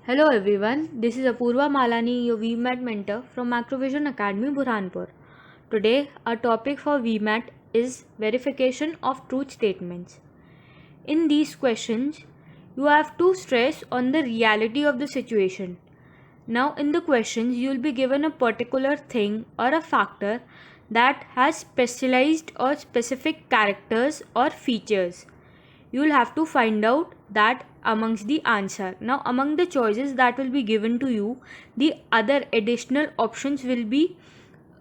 Hello everyone, this is Apurva Malani, your VMAT mentor from Macrovision Academy, Burhanpur. Today, our topic for VMAT is verification of truth statements. In these questions, you have to stress on the reality of the situation. Now, in the questions, you will be given a particular thing or a factor that has specialized or specific characters or features. You will have to find out that amongst the answer. Now, among the choices that will be given to you, the other additional options will be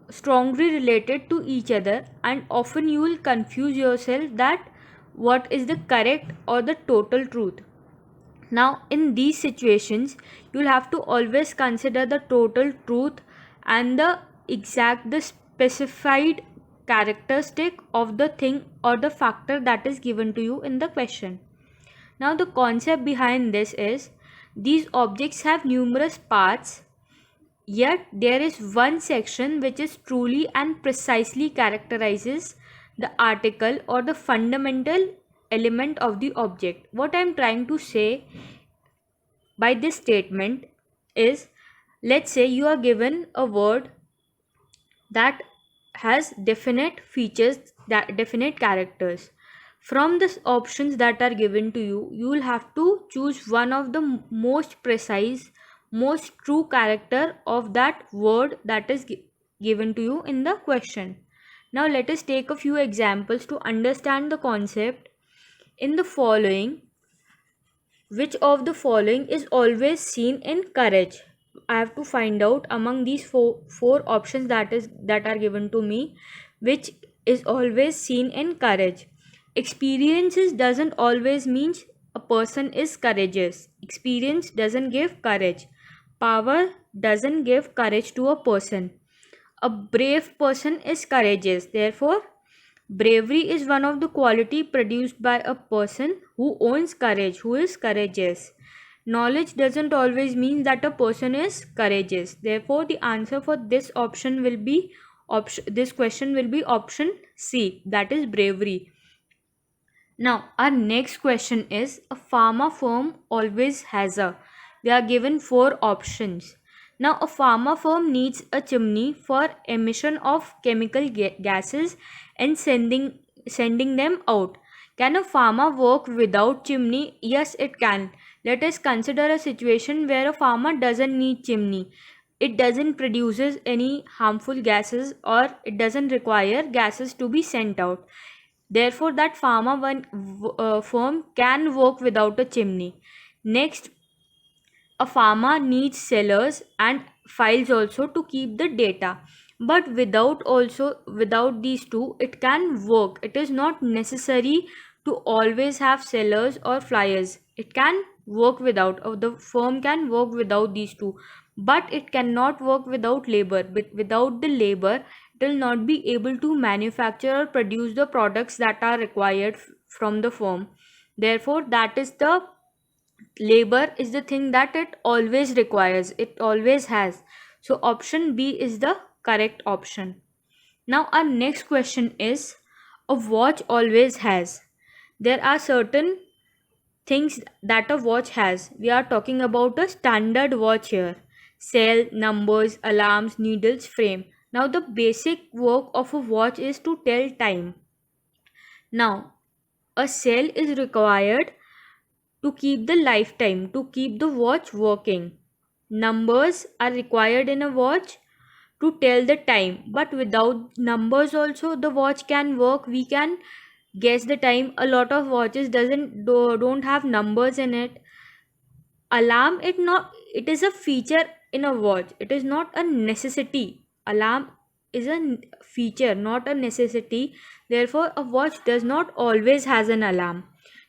strongly related to each other, and often you will confuse yourself that what is the correct or the total truth. Now, in these situations, you will have to always consider the total truth and the specified characteristic of the thing or the factor that is given to you in the question. Now, the concept behind this is these objects have numerous parts, yet there is one section which is truly and precisely characterizes the article or the fundamental element of the object. What I am trying to say by this statement is, let's say you are given a word that has definite features, that definite characters. From the options that are given to you, you will have to choose one of the most precise, most true character of that word that is given to you in the question. Now let us take a few examples to understand the concept. In the following, which of the following is always seen in courage? I have to find out among these four options that are given to me, which is always seen in courage. Experiences doesn't always mean a person is courageous. Experience doesn't give courage. Power doesn't give courage to a person. A brave person is courageous. Therefore, bravery is one of the quality produced by a person who owns courage, who is courageous. Knowledge doesn't always mean that a person is courageous. Therefore, the answer for this option will be this question will be option C, that is bravery. Now, our next question is, a pharma firm always has a. We are given four options. Now, a pharma firm needs a chimney for emission of chemical gases and sending them out. Can a pharma work without chimney? Yes, it can. Let us consider a situation where a pharma doesn't need chimney. It doesn't produces any harmful gases, or it doesn't require gases to be sent out. Therefore, that firm can work without a chimney. Next, a farmer needs cellars and files also to keep the data. But without these two, it can work. It is not necessary to always have sellers or flyers. It can work without, or the firm can work without these two. But it cannot work without labor. But without the labor, it will not be able to manufacture or produce the products that are required from the firm. Therefore, that is the labor is the thing that it always requires, it always has. So option B is the correct option. Now our next question is, a watch always has. There are certain things that a watch has. We are talking about a standard watch here: cell, numbers, alarms, needles, frame. Now the basic work of a watch is to tell time. Now a cell is required to keep the lifetime, to keep the watch working. Numbers are required in a watch to tell the time, but without numbers also the watch can work. We can guess the time. A lot of watches don't have numbers in it. Alarm, it is a feature in a watch. It is not a necessity. Alarm is a feature, not a necessity. Therefore, a watch does not always has an alarm.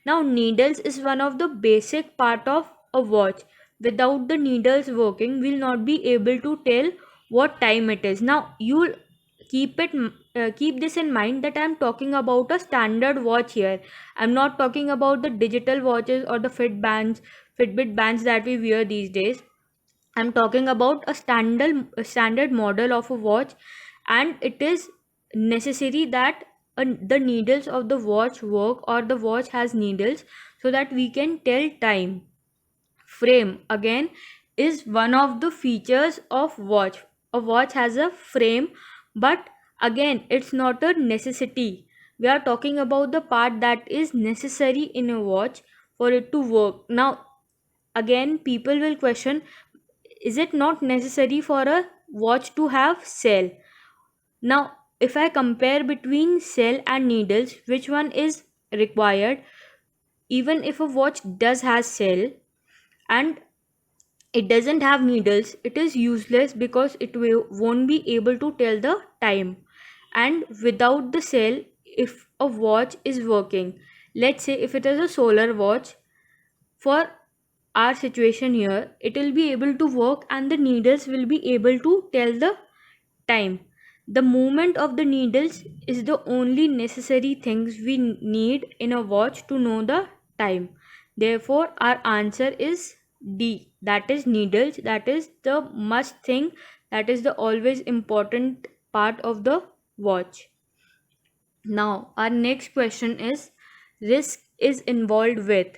Now, needles is one of the basic part of a watch. Without the needles working, we'll not be able to tell what time it is. Now, you'll keep this in mind that I'm talking about a standard watch here. I'm not talking about the digital watches or the Fitbit bands that we wear these days. I'm talking about a standard model of a watch, and it is necessary that the needles of the watch work, or the watch has needles, so that we can tell time. frame again is one of the features of watch. A watch has a frame, but again it's not a necessity. We are talking about the part that is necessary in a watch for it to work. Now again people will question, is it not necessary for a watch to have cell? Now if I compare between cell and needles, which one is required? Even if a watch does has cell and it doesn't have needles, it is useless because won't be able to tell the time. And without the cell, if a watch is working, let's say if it is a solar watch, for our situation here, it will be able to work and the needles will be able to tell the time. The movement of the needles is the only necessary things we need in a watch to know the time. Therefore, our answer is D. That is needles. That is the must thing. That is the always important part of the watch. Now, our next question is risk is involved with.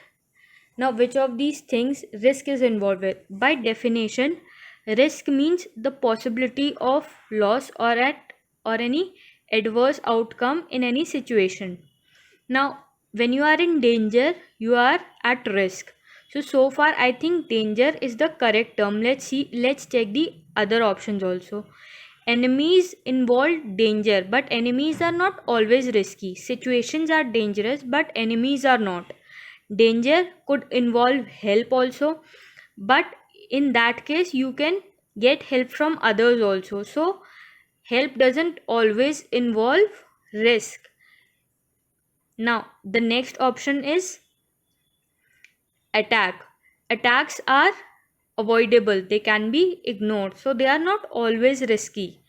Now, which of these things risk is involved with? By definition, risk means the possibility of loss or any adverse outcome in any situation. Now, when you are in danger, you are at risk. So far I think danger is the correct term. Let's check the other options also. Enemies involve danger, but enemies are not always risky. Situations are dangerous, but enemies are not. Danger could involve help also, but in that case you can get help from others also. So help doesn't always involve risk. Now the next option is attack. Attacks are avoidable, they can be ignored, so they are not always risky.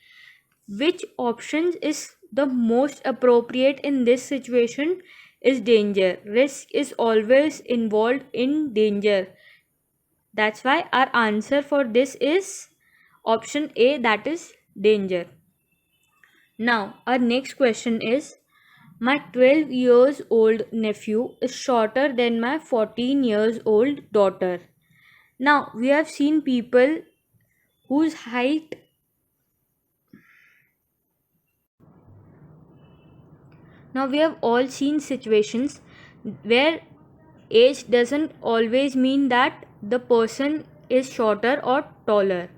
Which option is the most appropriate in this situation is danger. Risk is always involved in danger. That's why our answer for this is option A, that is danger. Now our next question is, my 12 years old nephew is shorter than my 14 years old daughter. Now we have seen people whose height. Now we have all seen situations where age doesn't always mean that the person is shorter or taller.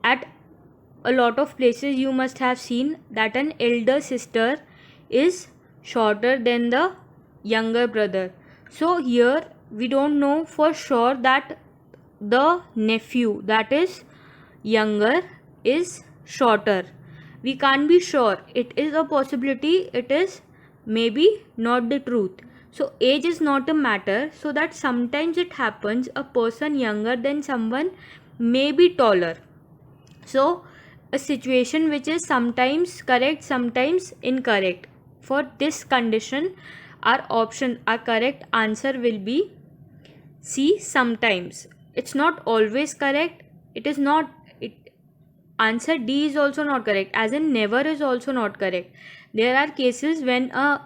At a lot of places you must have seen that an elder sister is shorter than the younger brother. So here we don't know for sure that the nephew, that is younger, is shorter. We can't be sure. It is a possibility, it is maybe not the truth. So age is not a matter, so that sometimes it happens a person younger than someone may be taller. So a situation which is sometimes correct, sometimes incorrect. For this condition, our correct answer will be C, sometimes. It's not always correct. It is not it Answer D is also not correct, as in never is also not correct. There are cases when a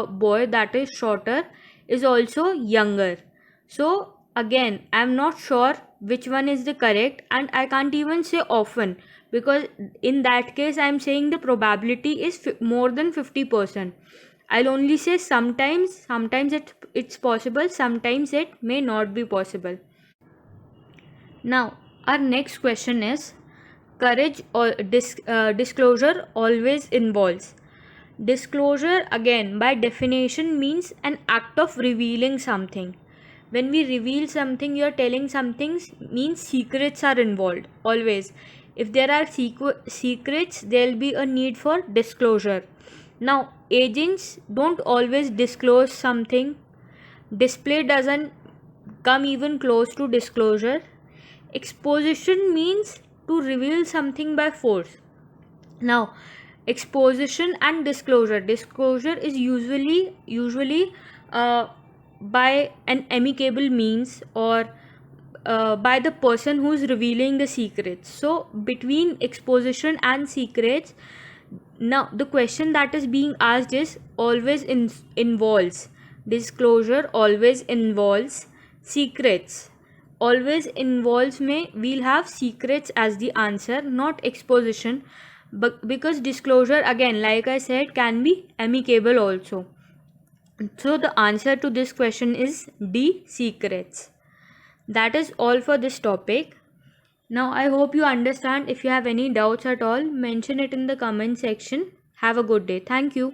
boy that is shorter is also younger. So again, I'm not sure which one is the correct, and I can't even say often, because in that case I'm saying the probability is more than 50%. I'll only say sometimes it's possible, sometimes it may not be possible. Now our next question is, courage or disclosure always involves. Disclosure again by definition means an act of revealing something. When we reveal something, you are telling something, means secrets are involved always. If there are secrets, there will be a need for disclosure. Now agents don't always disclose something. Display doesn't come even close to disclosure. Exposition means to reveal something by force. Now exposition and disclosure is usually by an amicable means, or by the person who is revealing the secrets. So between exposition and secrets, now the question that is being asked is always involves disclosure, always involves secrets. always involves we'll have secrets as the answer, not exposition, but because disclosure, again, like I said, can be amicable also. So the answer to this question is D, secrets. That is all for this topic. Now I hope you understand. If you have any doubts at all, mention it in the comment section. Have a good day. Thank you.